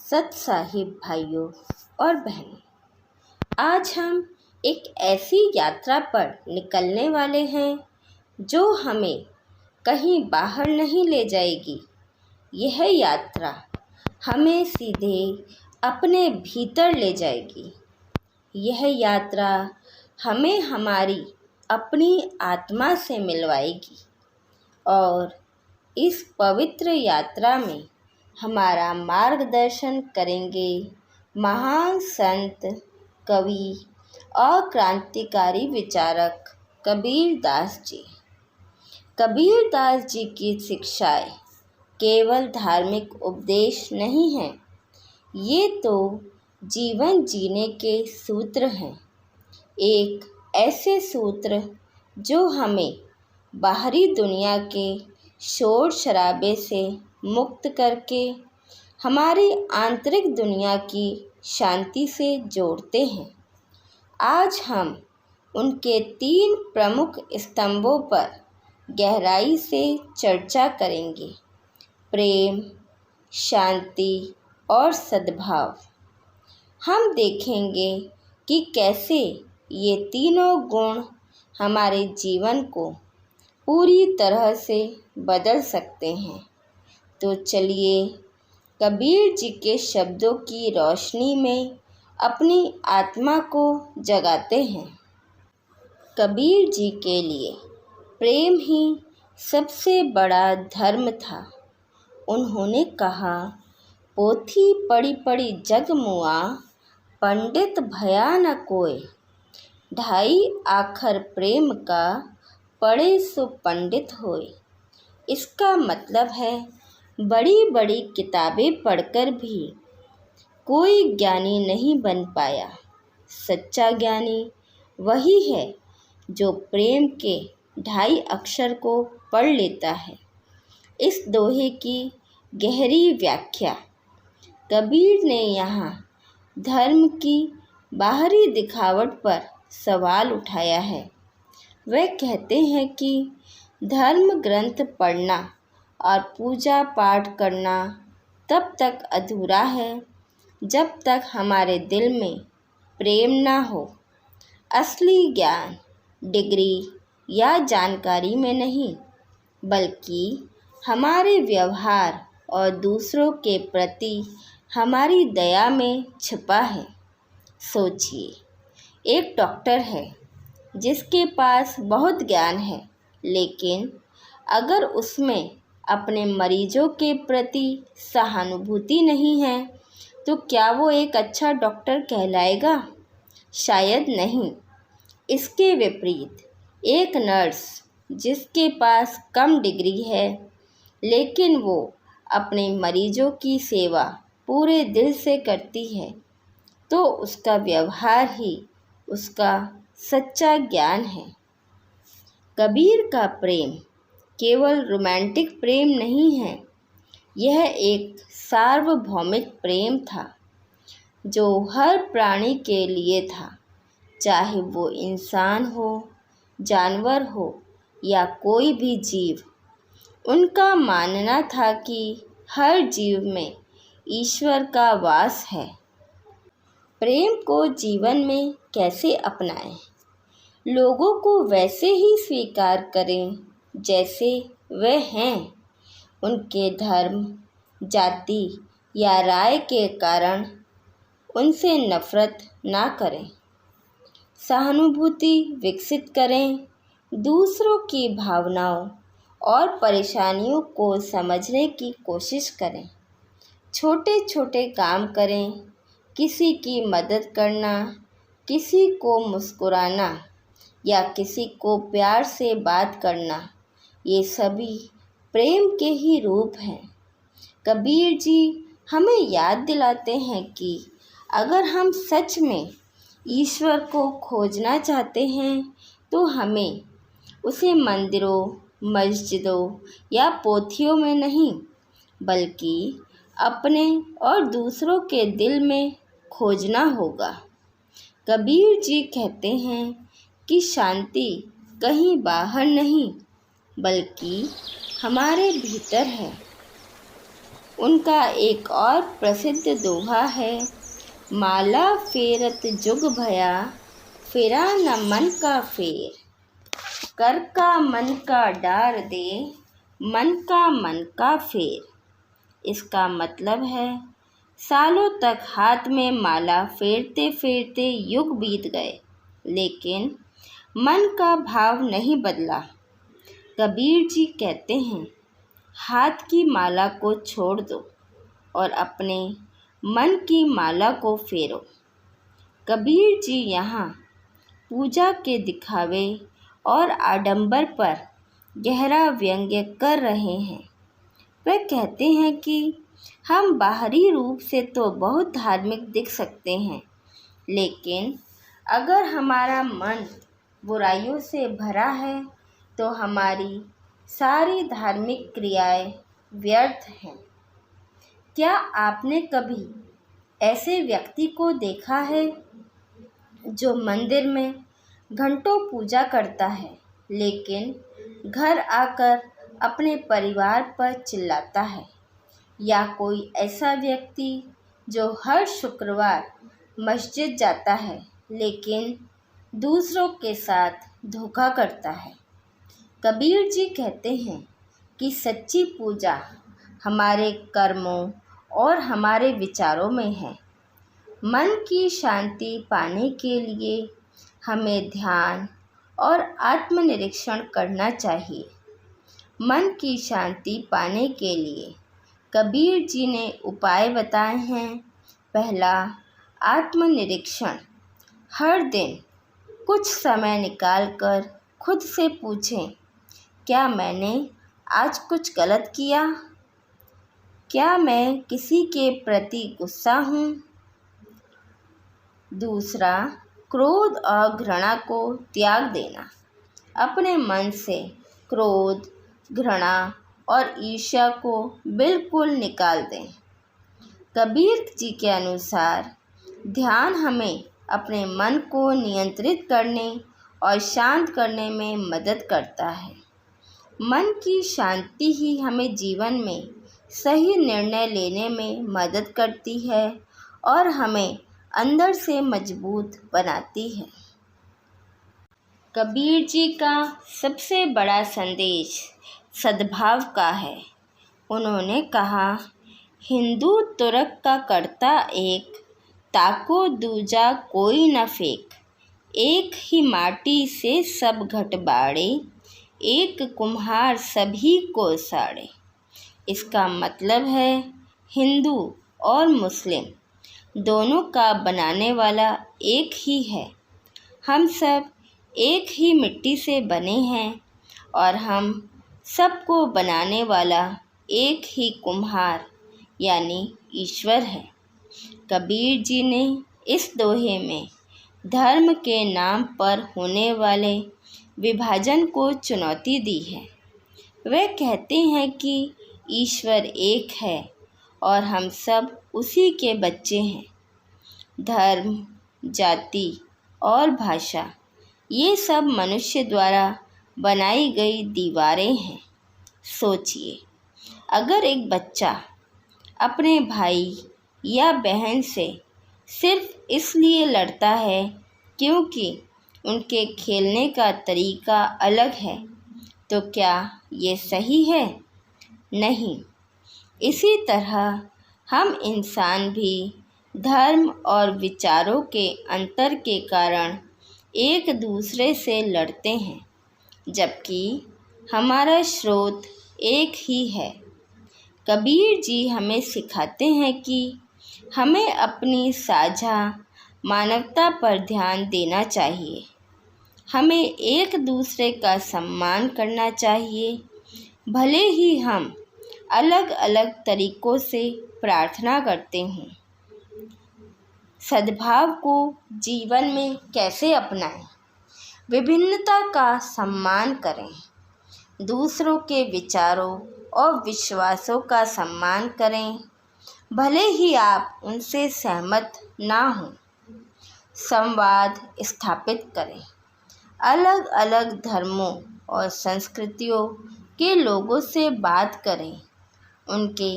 सत साहिब भाइयों और बहनों, आज हम एक ऐसी यात्रा पर निकलने वाले हैं जो हमें कहीं बाहर नहीं ले जाएगी। यह यात्रा हमें सीधे अपने भीतर ले जाएगी। यह यात्रा हमें हमारी अपनी आत्मा से मिलवाएगी और इस पवित्र यात्रा में हमारा मार्गदर्शन करेंगे महान संत, कवि और क्रांतिकारी विचारक कबीर दास जी। कबीर दास जी की शिक्षाएं केवल धार्मिक उपदेश नहीं हैं, ये तो जीवन जीने के सूत्र हैं। एक ऐसे सूत्र जो हमें बाहरी दुनिया के शोर शराबे से मुक्त करके हमारी आंतरिक दुनिया की शांति से जोड़ते हैं। आज हम उनके 3 प्रमुख स्तंभों पर गहराई से चर्चा करेंगे: प्रेम, शांति और सद्भाव। हम देखेंगे कि कैसे ये तीनों गुण हमारे जीवन को पूरी तरह से बदल सकते हैं। तो चलिए कबीर जी के शब्दों की रोशनी में अपनी आत्मा को जगाते हैं। कबीर जी के लिए प्रेम ही सबसे बड़ा धर्म था। उन्होंने कहा, पोथी पढ़ी पढ़ी जग मुआ, पंडित भया न कोय। ढाई आखर प्रेम का, पढ़े सो पंडित होय। इसका मतलब है, बड़ी बड़ी किताबें पढ़कर भी कोई ज्ञानी नहीं बन पाया। सच्चा ज्ञानी वही है जो प्रेम के 2.5 अक्षर को पढ़ लेता है। इस दोहे की गहरी व्याख्या कबीर ने यहाँ धर्म की बाहरी दिखावट पर सवाल उठाया है। वे कहते हैं कि धर्म ग्रंथ पढ़ना और पूजा पाठ करना तब तक अधूरा है जब तक हमारे दिल में प्रेम ना हो। असली ज्ञान डिग्री या जानकारी में नहीं, बल्कि हमारे व्यवहार और दूसरों के प्रति हमारी दया में छिपा है। सोचिए, एक डॉक्टर है जिसके पास बहुत ज्ञान है, लेकिन अगर उसमें अपने मरीजों के प्रति सहानुभूति नहीं है तो क्या वो एक अच्छा डॉक्टर कहलाएगा? शायद नहीं। इसके विपरीत एक नर्स जिसके पास कम डिग्री है, लेकिन वो अपने मरीजों की सेवा पूरे दिल से करती है, तो उसका व्यवहार ही उसका सच्चा ज्ञान है। कबीर का प्रेम केवल रोमांटिक प्रेम नहीं है, यह एक सार्वभौमिक प्रेम था जो हर प्राणी के लिए था, चाहे वो इंसान हो, जानवर हो या कोई भी जीव। उनका मानना था कि हर जीव में ईश्वर का वास है। प्रेम को जीवन में कैसे अपनाएं? लोगों को वैसे ही स्वीकार करें जैसे वे हैं। उनके धर्म, जाति या राय के कारण उनसे नफरत ना करें। सहानुभूति विकसित करें। दूसरों की भावनाओं और परेशानियों को समझने की कोशिश करें। छोटे छोटे काम करें। किसी की मदद करना, किसी को मुस्कुराना या किसी को प्यार से बात करना, ये सभी प्रेम के ही रूप हैं। कबीर जी हमें याद दिलाते हैं कि अगर हम सच में ईश्वर को खोजना चाहते हैं तो हमें उसे मंदिरों, मस्जिदों या पोथियों में नहीं, बल्कि अपने और दूसरों के दिल में खोजना होगा। कबीर जी कहते हैं कि शांति कहीं बाहर नहीं, बल्कि हमारे भीतर है। उनका एक और प्रसिद्ध दोहा है, माला फेरत जुग भया, फेरा न मन का फेर, कर का मन का डार दे, मन का फेर। इसका मतलब है, सालों तक हाथ में माला फेरते फेरते युग बीत गए, लेकिन मन का भाव नहीं बदला। कबीर जी कहते हैं, हाथ की माला को छोड़ दो और अपने मन की माला को फेरो। कबीर जी यहाँ पूजा के दिखावे और आडंबर पर गहरा व्यंग्य कर रहे हैं। वे कहते हैं कि हम बाहरी रूप से तो बहुत धार्मिक दिख सकते हैं, लेकिन अगर हमारा मन बुराइयों से भरा है तो हमारी सारी धार्मिक क्रियाएं व्यर्थ हैं। क्या आपने कभी ऐसे व्यक्ति को देखा है जो मंदिर में घंटों पूजा करता है, लेकिन घर आकर अपने परिवार पर चिल्लाता है? या कोई ऐसा व्यक्ति जो हर शुक्रवार मस्जिद जाता है, लेकिन दूसरों के साथ धोखा करता है? कबीर जी कहते हैं कि सच्ची पूजा हमारे कर्मों और हमारे विचारों में है। मन की शांति पाने के लिए हमें ध्यान और आत्मनिरीक्षण करना चाहिए। मन की शांति पाने के लिए कबीर जी ने उपाय बताए हैं। पहला, आत्मनिरीक्षण। हर दिन कुछ समय निकालकर खुद से पूछें, क्या मैंने आज कुछ गलत किया? क्या मैं किसी के प्रति गुस्सा हूँ? दूसरा, क्रोध और घृणा को त्याग देना। अपने मन से क्रोध, घृणा और ईर्ष्या को बिल्कुल निकाल दें। कबीर जी के अनुसार ध्यान हमें अपने मन को नियंत्रित करने और शांत करने में मदद करता है। मन की शांति ही हमें जीवन में सही निर्णय लेने में मदद करती है और हमें अंदर से मजबूत बनाती है। कबीर जी का सबसे बड़ा संदेश सद्भाव का है। उन्होंने कहा, हिंदू तुरक का करता एक, ताको दूजा कोई न फेंक, एक ही माटी से सब घट बाड़े, एक कुम्हार सभी को साड़े। इसका मतलब है, हिंदू और मुस्लिम दोनों का बनाने वाला एक ही है। हम सब एक ही मिट्टी से बने हैं और हम सबको बनाने वाला एक ही कुम्हार यानी ईश्वर है। कबीर जी ने इस दोहे में धर्म के नाम पर होने वाले विभाजन को चुनौती दी है। वे कहते हैं कि ईश्वर एक है और हम सब उसी के बच्चे हैं। धर्म, जाति और भाषा, ये सब मनुष्य द्वारा बनाई गई दीवारें हैं। सोचिए, अगर एक बच्चा अपने भाई या बहन से सिर्फ इसलिए लड़ता है क्योंकि उनके खेलने का तरीका अलग है, तो क्या ये सही है? नहीं। इसी तरह हम इंसान भी धर्म और विचारों के अंतर के कारण एक दूसरे से लड़ते हैं, जबकि हमारा स्रोत एक ही है। कबीर जी हमें सिखाते हैं कि हमें अपनी साझा मानवता पर ध्यान देना चाहिए। हमें एक दूसरे का सम्मान करना चाहिए, भले ही हम अलग अलग तरीक़ों से प्रार्थना करते हों। सद्भाव को जीवन में कैसे अपनाएं? विभिन्नता का सम्मान करें, दूसरों के विचारों और विश्वासों का सम्मान करें, भले ही आप उनसे सहमत ना हों। संवाद स्थापित करें, अलग अलग धर्मों और संस्कृतियों के लोगों से बात करें, उनके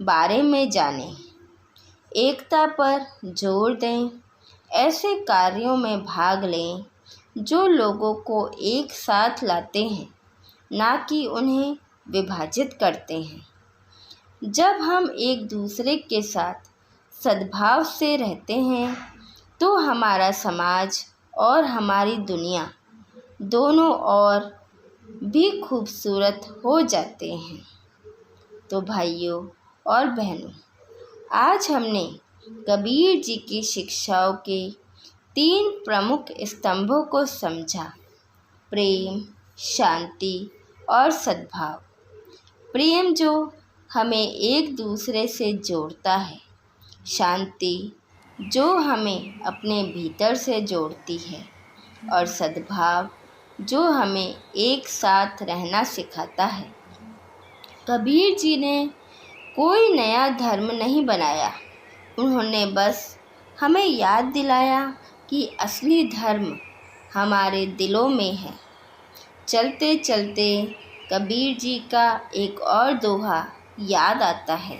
बारे में जानें, एकता पर जोर दें, ऐसे कार्यों में भाग लें जो लोगों को एक साथ लाते हैं, ना कि उन्हें विभाजित करते हैं। जब हम एक दूसरे के साथ सद्भाव से रहते हैं तो हमारा समाज और हमारी दुनिया दोनों और भी खूबसूरत हो जाते हैं। तो भाइयों और बहनों, आज हमने कबीर जी की शिक्षाओं के 3 प्रमुख स्तंभों को समझा: प्रेम, शांति और सद्भाव। प्रेम जो हमें एक दूसरे से जोड़ता है, शांति जो हमें अपने भीतर से जोड़ती है, और सद्भाव जो हमें एक साथ रहना सिखाता है। कबीर जी ने कोई नया धर्म नहीं बनाया, उन्होंने बस हमें याद दिलाया कि असली धर्म हमारे दिलों में है। चलते चलते कबीर जी का एक और दोहा याद आता है: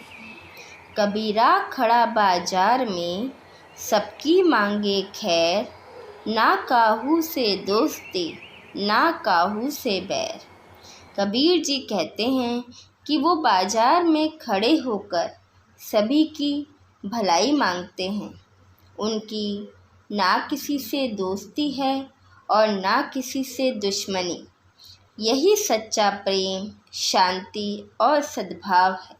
कबीरा खड़ा बाजार में, सबकी मांगे खैर, ना काहू से दोस्ती, ना काहू से बैर। कबीर जी कहते हैं कि वो बाजार में खड़े होकर सभी की भलाई मांगते हैं। उनकी ना किसी से दोस्ती है और ना किसी से दुश्मनी। यही सच्चा प्रेम, शांति और सद्भाव है।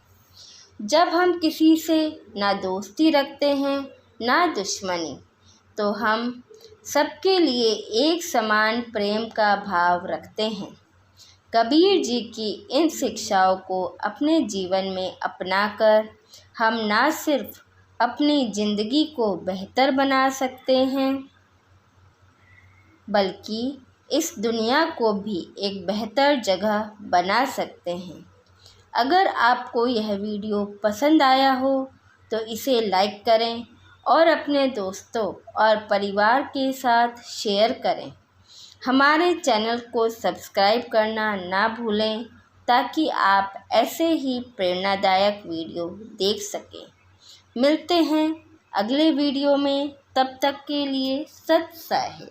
जब हम किसी से ना दोस्ती रखते हैं ना दुश्मनी, तो हम सबके लिए एक समान प्रेम का भाव रखते हैं। कबीर जी की इन शिक्षाओं को अपने जीवन में अपनाकर हम ना सिर्फ अपनी ज़िंदगी को बेहतर बना सकते हैं, बल्कि इस दुनिया को भी एक बेहतर जगह बना सकते हैं। अगर आपको यह वीडियो पसंद आया हो तो इसे लाइक करें और अपने दोस्तों और परिवार के साथ शेयर करें। हमारे चैनल को सब्सक्राइब करना ना भूलें ताकि आप ऐसे ही प्रेरणादायक वीडियो देख सकें। मिलते हैं अगले वीडियो में, तब तक के लिए सत साहिब।